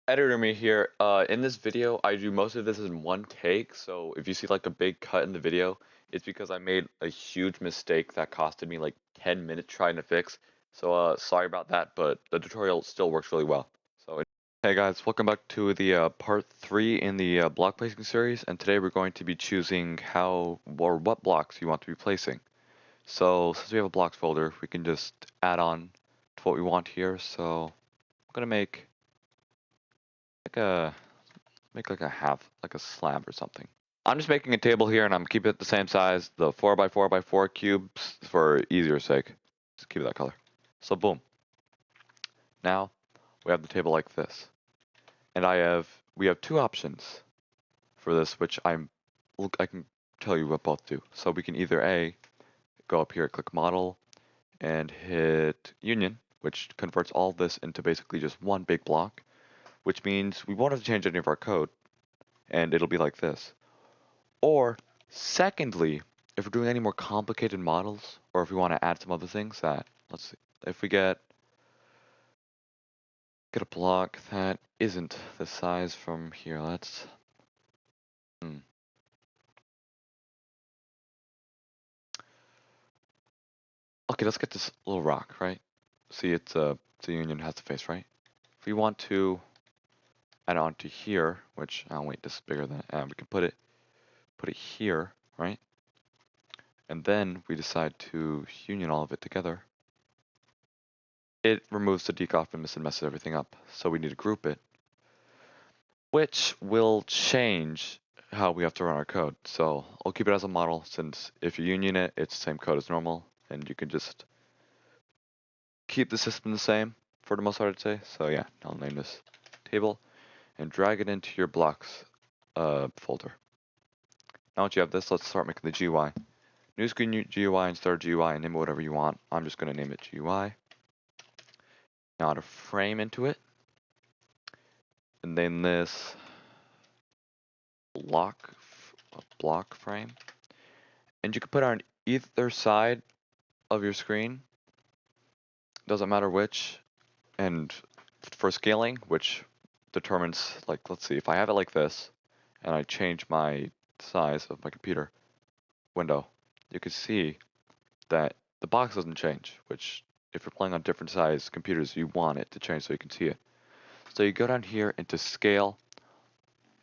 Editor me here. In this video, I do most of this in one take, so if you see like a big cut in the video, it's because I made a huge mistake that costed me like 10 minutes trying to fix. So, sorry about that, but the tutorial still works really well. So, hey guys, welcome back to the part 3 in the block placing series, and today we're going to be choosing how or what blocks you want to be placing. So, since we have a blocks folder, we can just add on to what we want here. So, I'm gonna like a make like a half, like a slab or something. I'm just making a table here and I'm keeping it the same size, the 4x4x4 cubes for easier sake. Just keep it that color. So boom. Now we have the table like this. And we have two options for this, which I can tell you what both do. So we can either go up here, click model, and hit union, which converts all this into basically just one big block, which means we won't have to change any of our code, and it'll be like this. Or, secondly, if we're doing any more complicated models, or if we want to add some other things let's see, if we get a block that isn't the size from here, hmm. Okay, let's get this little rock, right? See, the union has the face, right? If we want to add it onto here, which, oh wait, this is bigger than, we can put it here, right? And then we decide to union all of it together. It removes the decoff and messes everything up. So we need to group it, which will change how we have to run our code. So I'll keep it as a model since if you union it, it's the same code as normal, and you can just keep the system the same for the most part, I'd say. So yeah, I'll name this table and drag it into your blocks folder. Now that you have this, let's start making the GUI. New screen GUI and start GUI and name it whatever you want. I'm just going to name it GUI. Now add a frame into it. And name this block frame. And you can put it on either side of your screen. Doesn't matter which. And for scaling, which determines, like, let's see, if I have it like this, and I change my size of my computer window, you can see that the box doesn't change, which if you're playing on different size computers, you want it to change so you can see it. So you go down here into scale,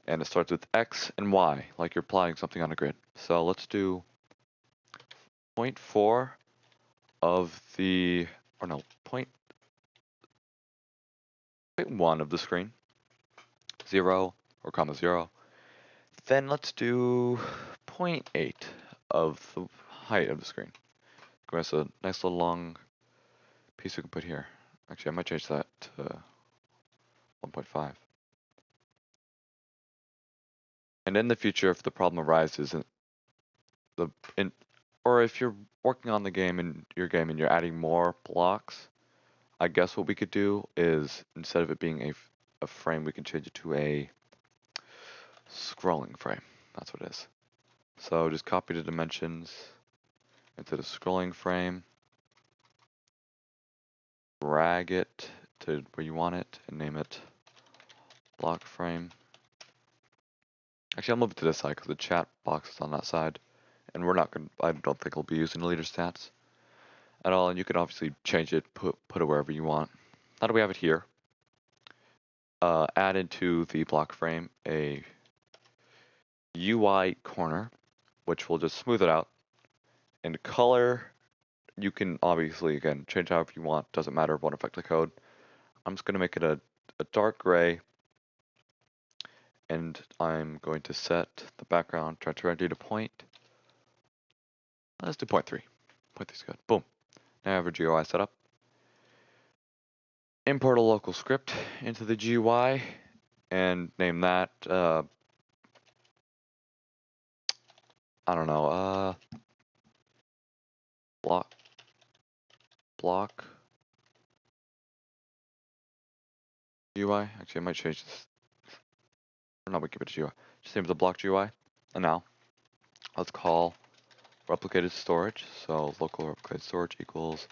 and it starts with X and Y, like you're plotting something on a grid. So let's do 0.4 of the, or no, 0.1 of the screen, 0 or comma 0. Then let's do 0.8 of the height of the screen. That's a nice little long piece we can put here. Actually, I might change that to 1.5. And in the future, if the problem arises, or if you're working on the game and you're adding more blocks, I guess what we could do is instead of it being a frame, we can change it to a scrolling frame. That's what it is. So just copy the dimensions into the scrolling frame, drag it to where you want it, and name it block frame. Actually, I'll move it to this side because the chat box is on that side, and I don't think we'll be using the leader stats at all. And you can obviously change it, put it wherever you want. How do we have it here? Add into the block frame a UI corner, which will just smooth it out. And color, you can obviously, again, change however you want. Doesn't matter, won't affect the code. I'm just going to make it a dark gray. And I'm going to set the background transparency to point. Let's do 0.3. 0.3 is good. Boom. Now I have our GUI set up. Import a local script into the GUI and name that, I don't know, block GUI. Actually, I might change this. Or no, we keep it to GUI. Just name it the block GUI. And now, let's call replicated storage. So local replicated storage equals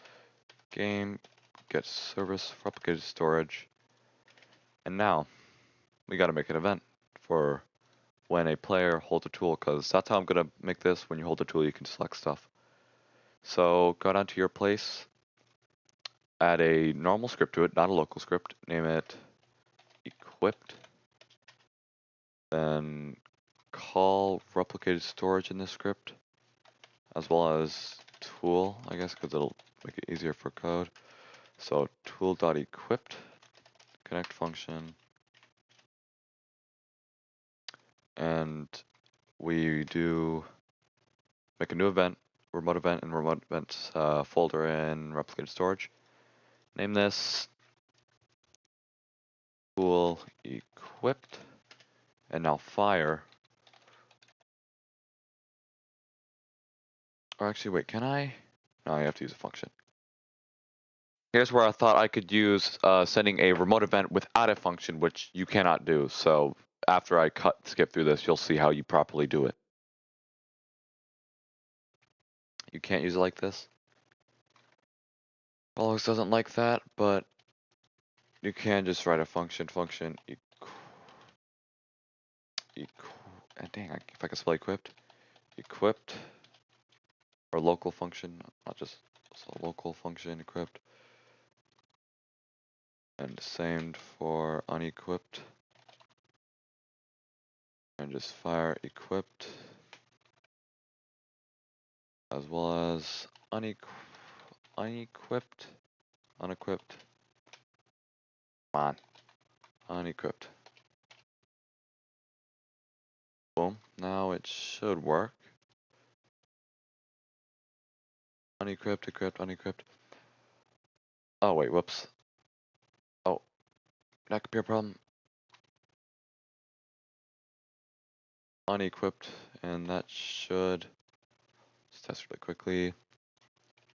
game get service replicated storage. And now, we got to make an event for when a player holds a tool, because that's how I'm going to make this. When you hold a tool, you can select stuff. So go down to your place, add a normal script to it, not a local script. Name it equipped. Then call replicated storage in this script, as well as tool, I guess, because it'll make it easier for code. So tool.equipped, connect function, and we do make a new event, remote event in remote events folder in replicated storage. Name this tool equipped, and now fire. Or actually, wait, can I? No, I have to use a function. Here's where I thought I could use sending a remote event without a function, which you cannot do. So after I skip through this, you'll see how you properly do it. You can't use it like this. Roblox doesn't like that, but you can just write a function dang, if I can spell equipped, or local function, not just so local function equipped, and same for unequipped, and just fire equipped, as well as unequipped, come on, unequipped. Boom, now it should work. Unequipped. Oh wait, whoops. Oh, that could be a problem. Unequipped, and that should, let's test really quickly.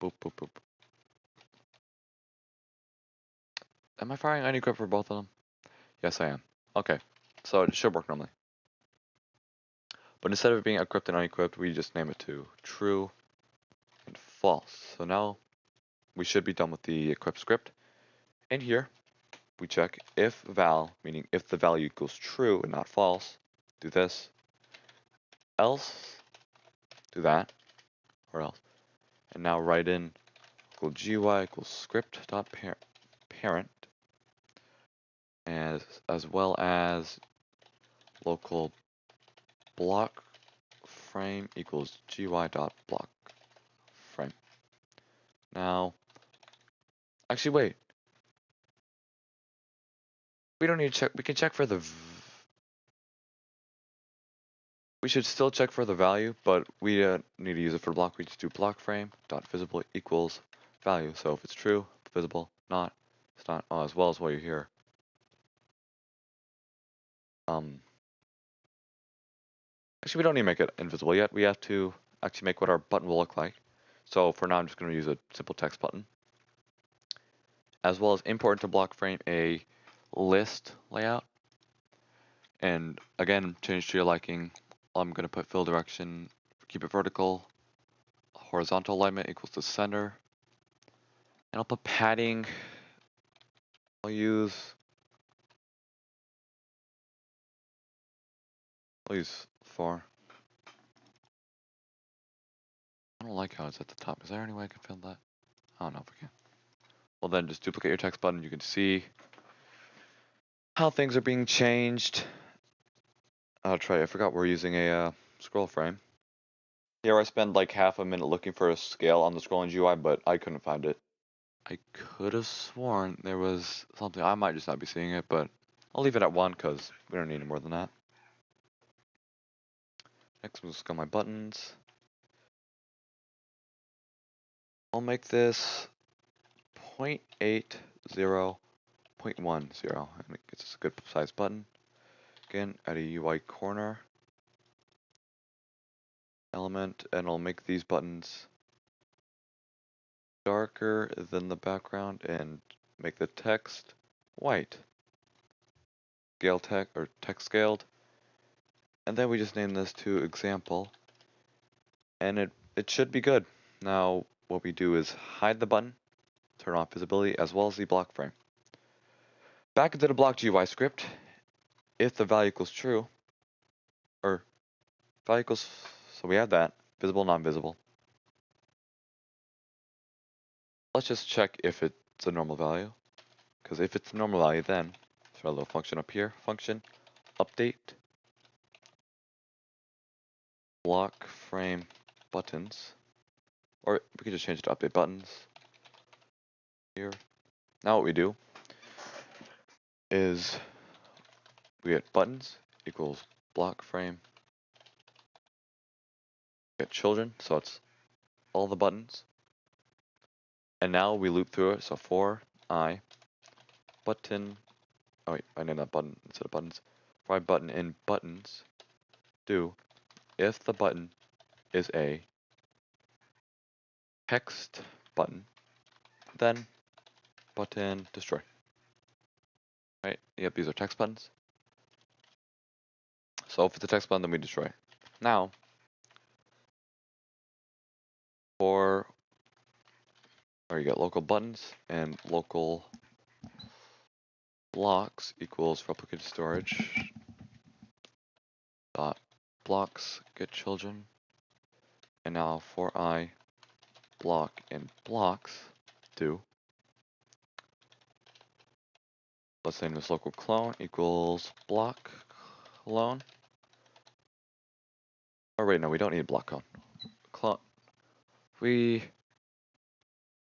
Boop, boop, boop. Am I firing unequipped for both of them? Yes, I am. Okay, so it should work normally. But instead of being equipped and unequipped, we just name it to true and false. So now we should be done with the equip script. And here we check if val, meaning if the value equals true and not false, do this. Else, do that, or else. And now write in equal GUI equals script dot parent, as well as local block frame equals GUI dot block frame. Now, actually, wait. We don't need to check. We can check for the. We should still check for the value, but we need to use it for block. We just do block frame dot visible equals value. So if it's true, visible. Not, it's not. Oh, as well as while you're here. Actually, we don't need to make it invisible yet. We have to actually make what our button will look like. So for now, I'm just going to use a simple text button, as well as import into block frame a list layout. And again, change to your liking. I'm going to put fill direction, keep it vertical, horizontal alignment equals to center. And I'll put padding. I'll use 4. I don't like how it's at the top. Is there any way I can fill that? I don't know if we can. Well, then just duplicate your text button. You can see how things are being changed. I'll try. I forgot we're using a scroll frame. Here I spend like half a minute looking for a scale on the scrolling GUI, but I couldn't find it. I could have sworn there was something. I might just not be seeing it, but I'll leave it at 1 because we don't need any more than that. Next, we'll just go my buttons. I'll make this 0.80, 0.10, and it gets us a good size button. Again, add a UI corner element, and I'll make these buttons darker than the background and make the text white. Scale text or text scaled. And then we just name this to example. And it should be good. Now what we do is hide the button, turn off visibility, as well as the block frame. Back into the block GUI script. if the value equals true, or value equals, so we have that, visible, non-visible. Let's just check if it's a normal value, because if it's a normal value, then throw a little function up here, function update block frame buttons, or we could just change it to update buttons here. Now what we do is we get buttons equals block frame, get children, so it's all the buttons, and now we loop through it, so for I button, oh wait, I named that button instead of buttons, for I button in buttons do if the button is a text button, then button destroy. Right? Yep, these are text buttons. So if it's a text button, then we destroy it. Now, for where you get local buttons and local blocks equals replicated storage dot blocks get children, and now for I block in blocks do, let's say this local clone equals block clone. Oh wait, no, we don't need block clone. Clone. We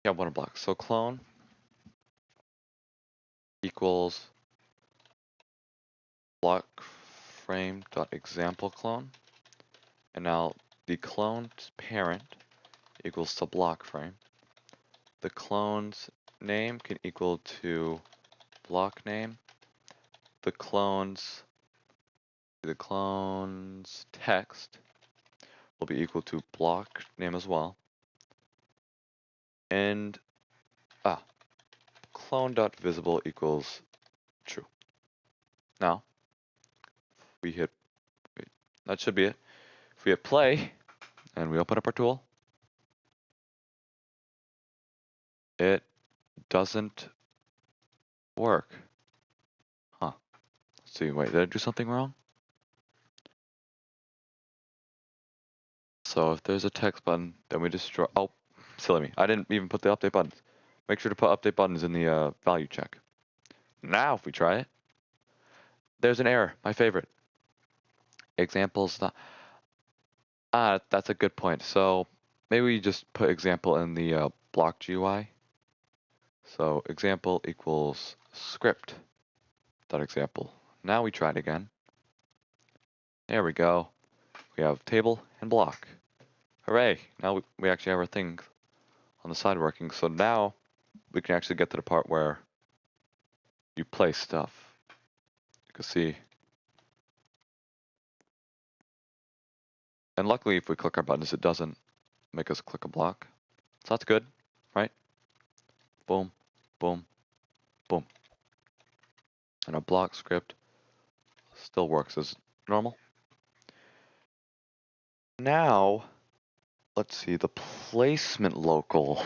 have one block. So clone equals block frame dot example clone, and now the clone's parent equals to block frame. The clone's name can equal to block name. The clone's text will be equal to block name as well. And clone.visible equals true. Now we hit, wait, that should be it. If we hit play and we open up our tool, it doesn't work. Huh. Let's see, wait, did I do something wrong? So if there's a text button, then we destroy, oh, silly me. I didn't even put the update buttons. Make sure to put update buttons in the value check. Now if we try it, there's an error, my favorite. Examples not, that's a good point. So maybe we just put example in the block GUI. So example equals script dot example. Now we try it again. There we go. We have table and block. Hooray! Now we actually have our thing on the side working. So now we can actually get to the part where you place stuff. You can see. And luckily, if we click our buttons, it doesn't make us click a block. So that's good, right? Boom, boom, boom. And our block script still works as normal. Now, let's see, the placement local.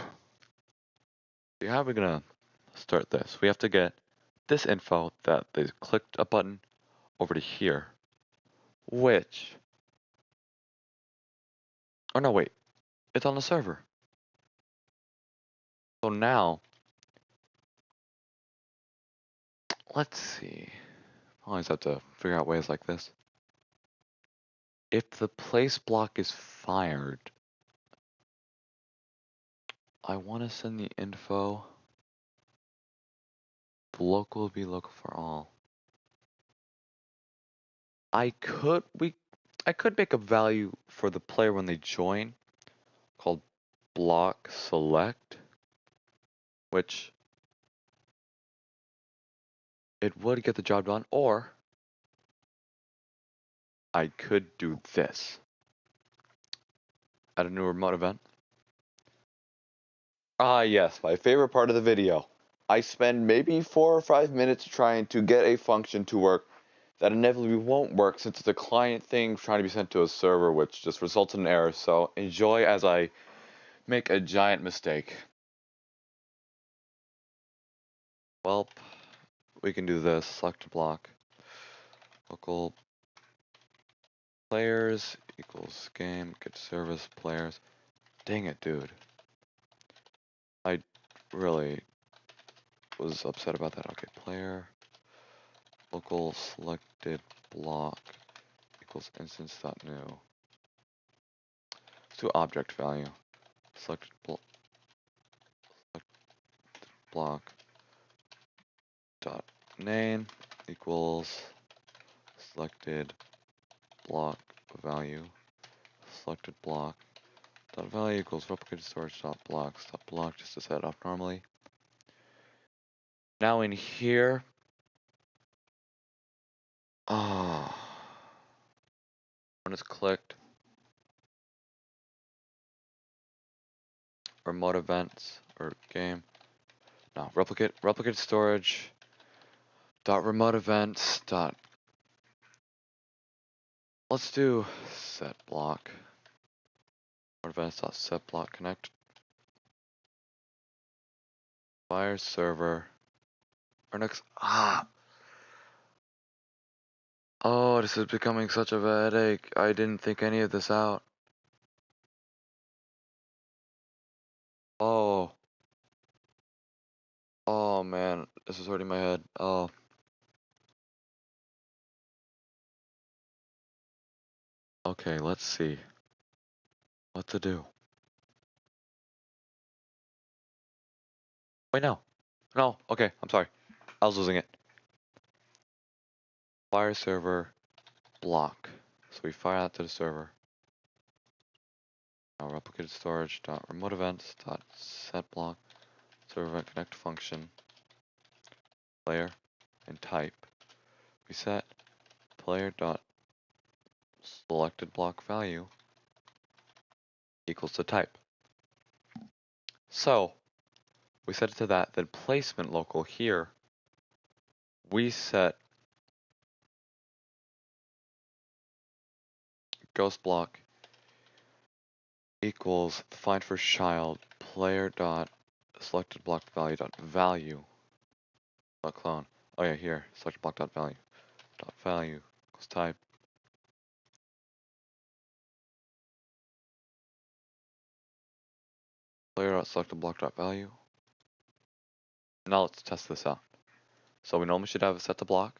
How are we gonna start this? We have to get this info that they clicked a button over to here, which, oh no, wait, it's on the server. So now, let's see. I always have to figure out ways like this. If the place block is fired, I want to send the info. The local will be local for all. I could make a value for the player when they join called block select, which it would get the job done, or I could do this. Add a new remote event. Ah, yes, my favorite part of the video. I spend maybe 4 or 5 minutes trying to get a function to work that inevitably won't work since it's a client thing trying to be sent to a server, which just results in an error. So enjoy as I make a giant mistake. Well, we can do this, select block. local players equals game get service players. Dang it, dude. I really was upset about that. Okay, player local selected block equals instance dot new. Let's do object value. Selected block dot name equals selected block value. Selected block dot value equals replicated storage dot blocks dot block just to set it up normally. Now in here, when it's clicked, remote events or game. No, replicate storage dot remote events dot. Let's do set block. Remote events dot set block connect. Fire server. Our next Oh, this is becoming such of a headache. I didn't think any of this out. Oh. Oh man, this is hurting my head. Oh. Okay, let's see what to do. Wait, no. No, okay, I'm sorry. I was losing it. Fire server block. So we fire that to the server. Now replicated storage dot remote events dot set block server event connect function player and type. We set player dot selected block value equals to type. So we set it to that. Then placement local here. We set ghost block equals find first child player dot selected block value dot value dot clone. Oh yeah, here selected block dot value equals type. Player dot selected block dot value. Now let's test this out. So we normally should have it set to block.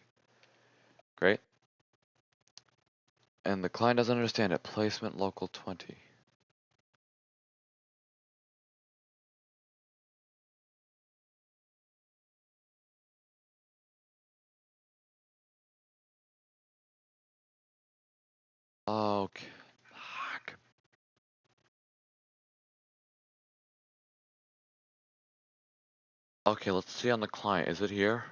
Great. And the client doesn't understand it. Placement local 20. Okay. Fuck. Okay, let's see on the client. Is it here?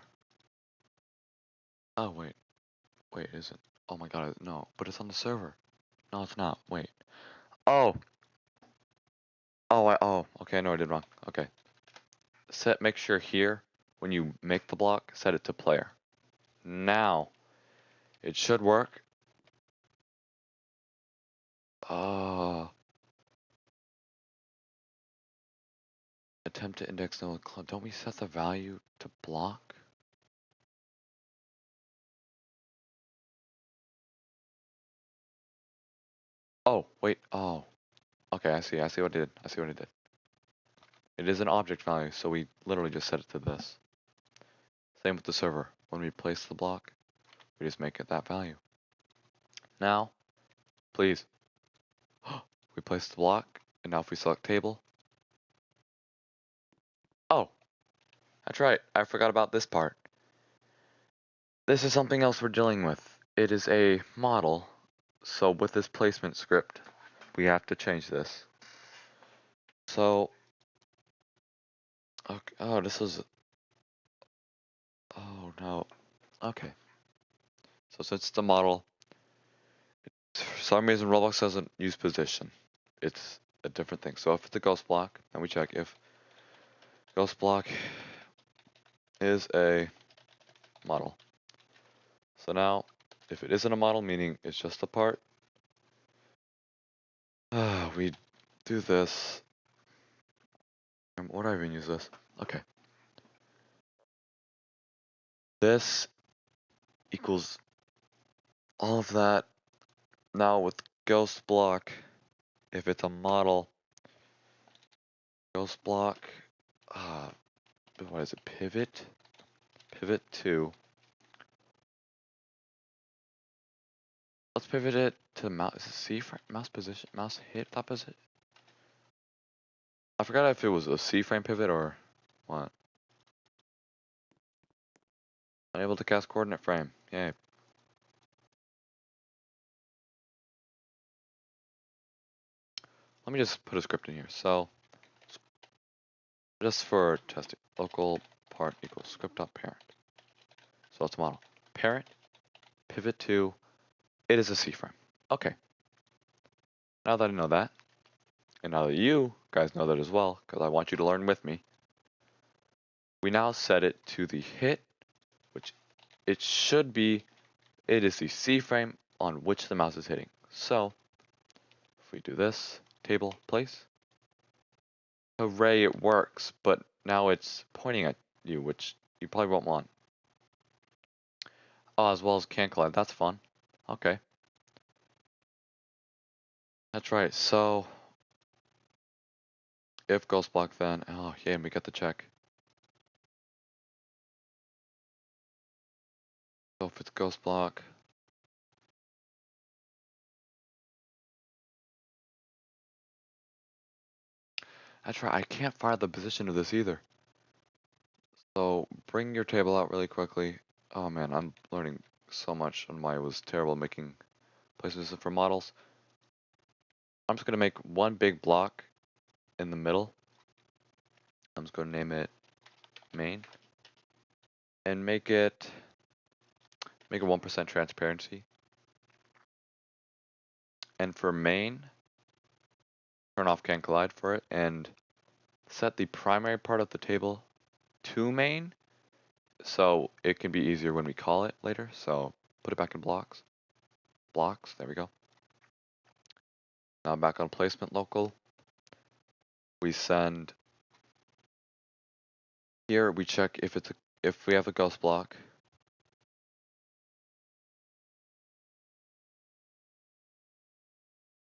Oh, wait. Wait, is it? Oh my god, no. But it's on the server. No, it's not. Wait. Oh! Oh, okay, I know I did wrong. Okay. Make sure here, when you make the block, set it to player. Now, it should work. Attempt to index no. Don't we set the value to block? Oh, wait. Oh. Okay, I see. I see what I did. I see what I did. It is an object value, so we literally just set it to this. Same with the server. When we place the block, we just make it that value. Now, please. We place the block, and now if we select table. Oh, that's right. I forgot about this part. This is something else we're dealing with. It is a model, so with this placement script, we have to change this. So, okay, oh, this is, oh no. Okay. So since it's a model, for some reason Roblox doesn't use position. It's a different thing. So if it's a ghost block, then we check if ghost block is a model. So now, if it isn't a model, meaning it's just a part, we do this. What do I even use this? Okay. This equals all of that. Now with ghost block, if it's a model, ghost block, uh, what is it? Pivot to. Let's pivot it to mouse. Is it C frame? Mouse position? Mouse hit that position? I forgot if it was a C frame pivot or what. Unable to cast coordinate frame. Yay. Let me just put a script in here. So, just for testing, local part equals script.parent. So it's a model. Parent, pivot to, it is a C frame. Okay. Now that I know that, and now that you guys know that as well, because I want you to learn with me, we now set it to the hit, which it should be, it is the C frame on which the mouse is hitting. So, if we do this, table, place, hooray, it works, but now it's pointing at you, which you probably won't want. Oh, as well as can collide, that's fun. Okay. That's right, so, if ghost block then, oh yeah, we get the check. So if it's ghost block, that's right, I can't find the position of this either. So bring your table out really quickly. Oh man, I'm learning so much on why it was terrible making places for models. I'm just gonna make one big block in the middle. I'm just gonna name it main and make it 1% transparency. And for main, turn off can collide for it and set the primary part of the table to main so it can be easier when we call it later. So put it back in blocks. Blocks, there we go. Now back on placement local, we send here, we check if it's if we have a ghost block.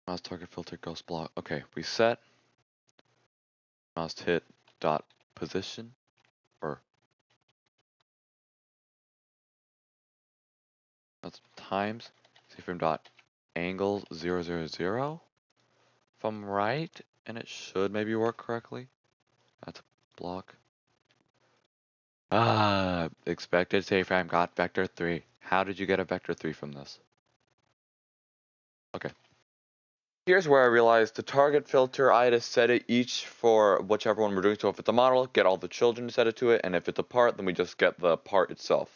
Mouse target filter ghost block. Okay, we set mouse hit dot position or that's times frame dot angle 000. If I'm right, and it should maybe work correctly. That's a block. Ah, expected frame got vector 3. How did you get a vector 3 from this? Okay. Here's where I realized the target filter, I had to set it each for whichever one we're doing. So if it's a model, get all the children to set it to it. And if it's a part, then we just get the part itself.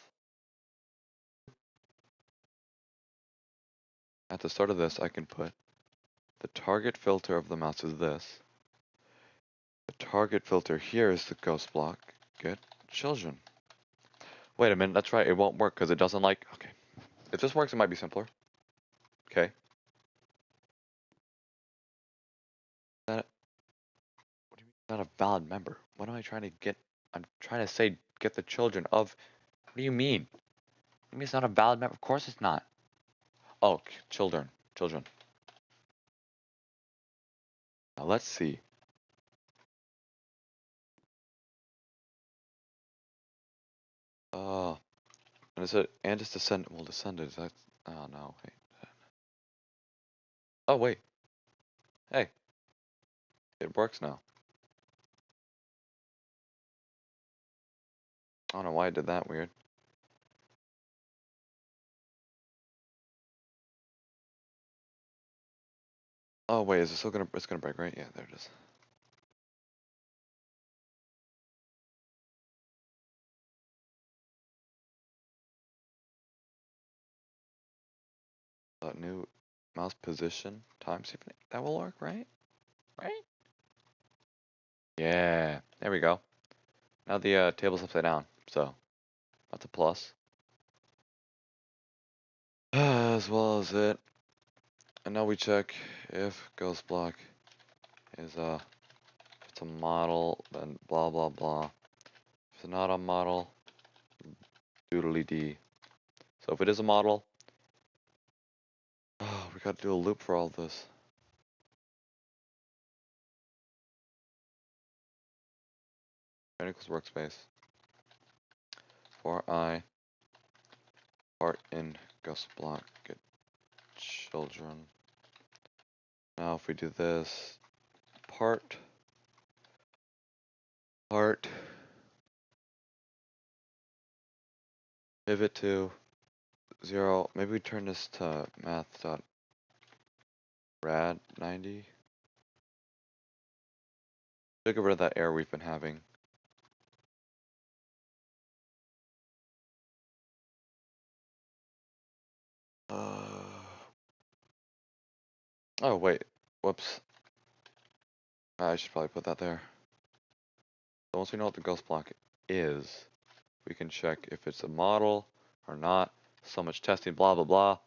At the start of this, I can put the target filter of the mouse is this. The target filter here is the ghost block. Get children. Wait a minute, that's right. It won't work because it doesn't like. Okay. If this works, it might be simpler. Okay. That, what do you mean not a valid member? What am I trying to get? I'm trying to say get the children of. What do you mean? You mean it's not a valid member? Of course it's not. Oh, children. Children. Now let's see. Oh, and is it and it's descendant? Well, descendant. That's. Oh no. Wait. Oh wait. Hey, it works now. I don't know why I did that weird. Oh wait, is it still gonna? It's gonna break, right? Yeah, there it is. New mouse position times. That will work, right? Right? Yeah. There we go. Now the table's upside down, so that's a plus. As well as it. And now we check if ghost block is if it's a model, then blah blah blah. If it's not a model, doodly dee. So if it is a model, gotta do a loop for all this. N equals workspace. For I part in ghost block get children. Now if we do this, part pivot to 0. Maybe we turn this to math.rad 90. Get rid of that error we've been having. Oh wait, whoops. I should probably put that there. So once we know what the ghost block is, we can check if it's a model or not. So much testing, blah blah blah.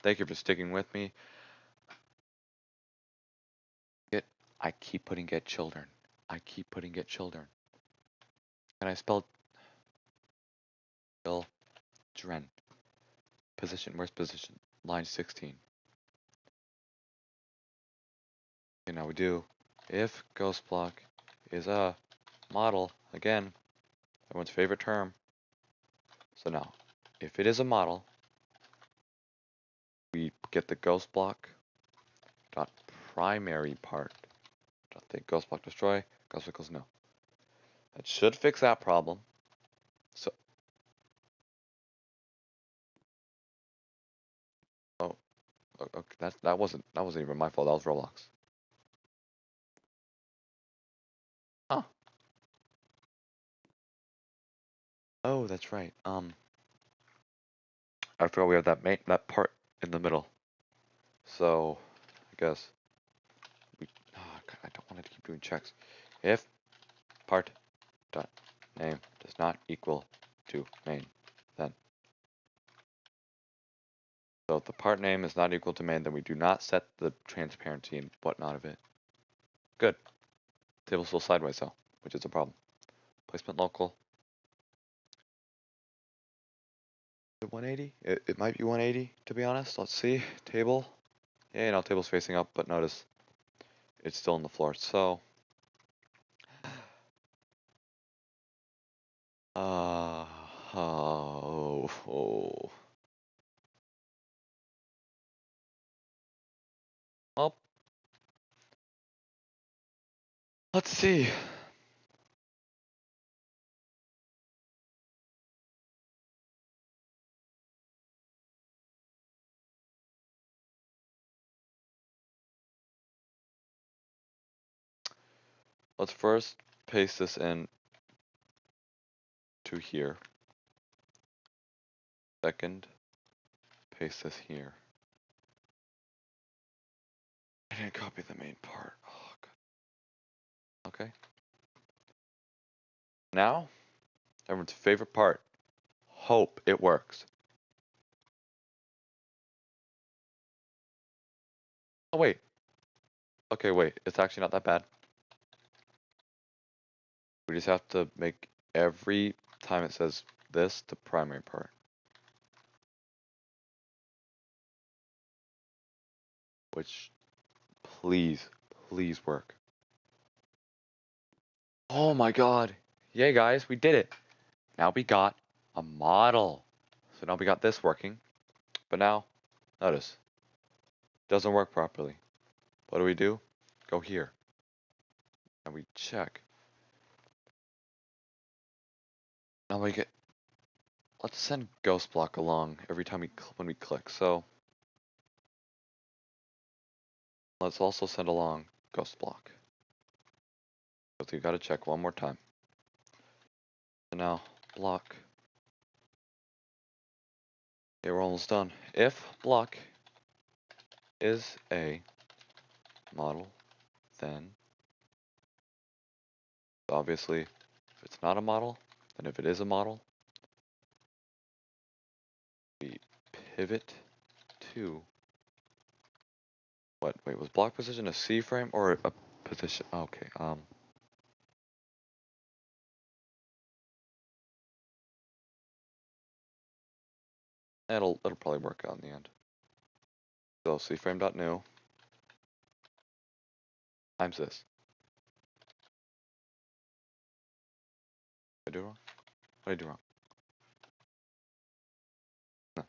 Thank you for sticking with me. I keep putting get children. I keep putting get children. Can I spell children? Position, where's position? Line 16. Okay, now we do if ghost block is a model, again, everyone's favorite term. So now, if it is a model, we get the ghost block dot primary part dot the ghost block destroy, ghost block goes no. That should fix that problem. So, oh, okay, that wasn't even my fault. That was Roblox. Huh. Oh, that's right. After all, we have that part in the middle. So, I guess we. Oh, God, I don't want to keep doing checks. If part dot name does not equal to main, then. So if the part name is not equal to main, then we do not set the transparency and whatnot of it. Good. Table's still sideways though, which is a problem. Placement local. 180? It might be 180 to be honest. Let's see. Table. Yeah, no, table's facing up, but notice it's still on the floor. So oh, oh. Well, let's see. Let's first paste this in to here. Second, paste this here. I didn't copy the main part. Oh, God. Okay. Now, everyone's favorite part. Hope it works. Oh, wait. Okay, wait. It's actually not that bad. We just have to make every time it says this the primary part. Which, please, please work. Oh my God. Yay, guys, we did it. Now we got a model. So now we got this working. But now, notice, it doesn't work properly. What do? Go here. And we check. Now we get, let's send ghost block along every time when we click. So let's also send along ghost block. So you gotta check one more time. So now block. Okay, we're almost done. If block is a model, then obviously if it's not a model, then if it is a model, we pivot to what? Wait, was block position a C frame or a position? Okay, it'll probably work out in the end. So cframe.new times this. Did I do wrong? What did I do wrong? No.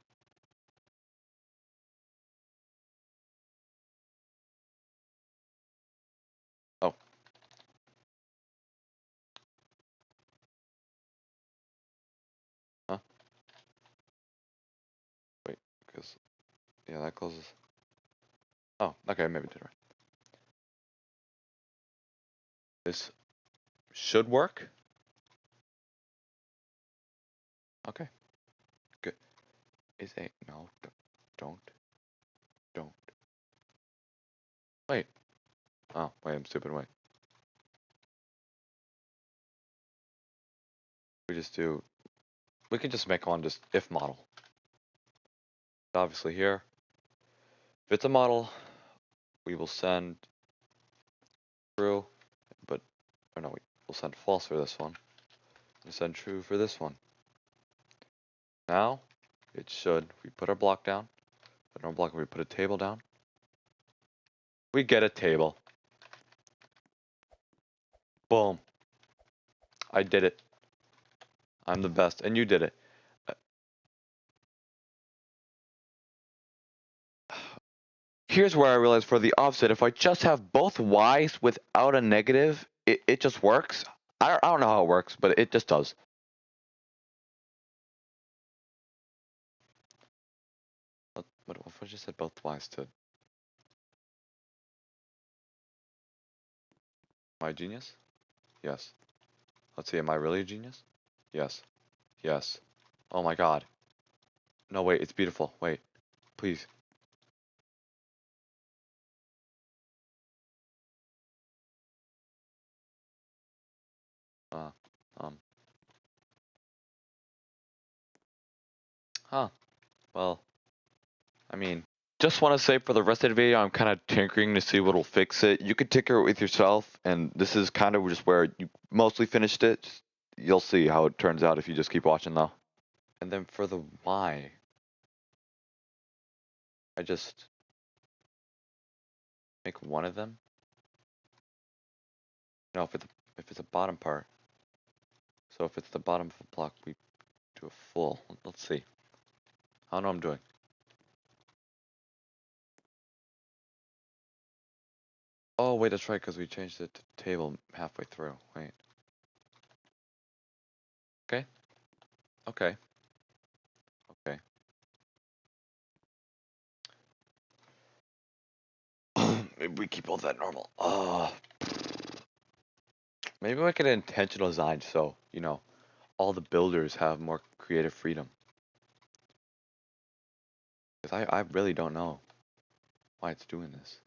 Oh. Huh? Wait, because yeah, that closes. Oh, okay, maybe I did right. This should work. Okay, good. Is a no, don't. Wait. Oh, wait, I'm stupid. Wait. We just do. We can just make one just if model. Obviously here, if it's a model, we will send true, but or no, we'll send false for this one, and send true for this one. Now, it should. We put our block down. Put our block. We put a table down. We get a table. Boom. I did it. I'm the best, and you did it. Here's where I realized for the offset, if I just have both y's without a negative, it just works. I don't know how it works, but it just does. What if I just said both y's to? Am I a genius? Yes. Let's see, am I really a genius? Yes. Yes. Oh my god. No, wait, it's beautiful. Wait. Please. Uh, um. Huh. Well, I mean, just want to say for the rest of the video, I'm kind of tinkering to see what'll fix it. You could tinker it with yourself, and this is kind of just where you mostly finished it. You'll see how it turns out if you just keep watching, though. And then for the Y, I just make one of them. No, if it's a bottom part. So if it's the bottom of a block, we do a full. Let's see. I don't know what I'm doing. Oh, wait, that's right, because we changed it to table halfway through. Wait. Okay. Okay. Okay. Maybe we keep all that normal. Maybe we can intentional design so, all the builders have more creative freedom. Because I really don't know why it's doing this.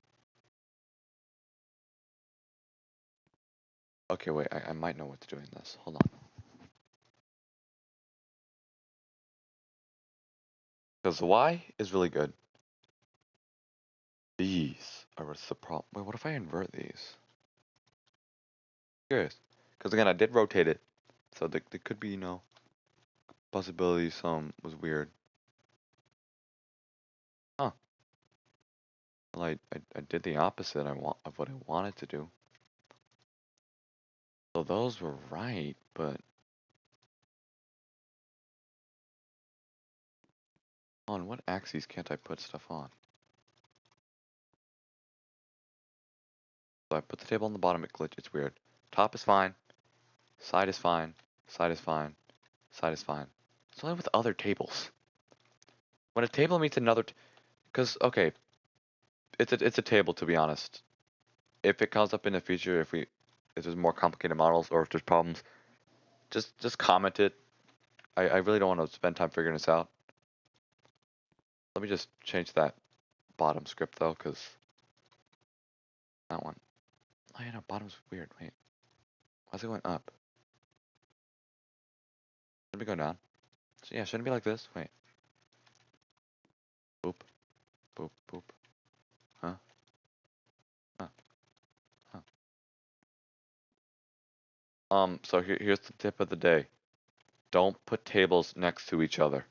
Okay, wait, I might know what's doing this. Hold on. Because the Y is really good. These are reciprocal. Wait, what if I invert these? Curious. Because again, I did rotate it. So there could be, possibility some was weird. Huh. Well, I did the opposite of what I wanted to do. So those were right, but on what axes can't I put stuff on? So I put the table on the bottom, it glitch, it's weird. Top is fine, side is fine, side is fine, side is fine. It's only with other tables. When a table meets another, because okay, it's a table to be honest. If it comes up in the future, if there's more complicated models or if there's problems, just comment it. I really don't want to spend time figuring this out. Let me just change that bottom script though, because that one. Oh yeah, no, bottom's weird. Wait, why is it going up? Shouldn't be going down. So, yeah, shouldn't it be like this. Wait. Boop, boop, boop. Huh? Huh? Huh? So here's the tip of the day. Don't put tables next to each other.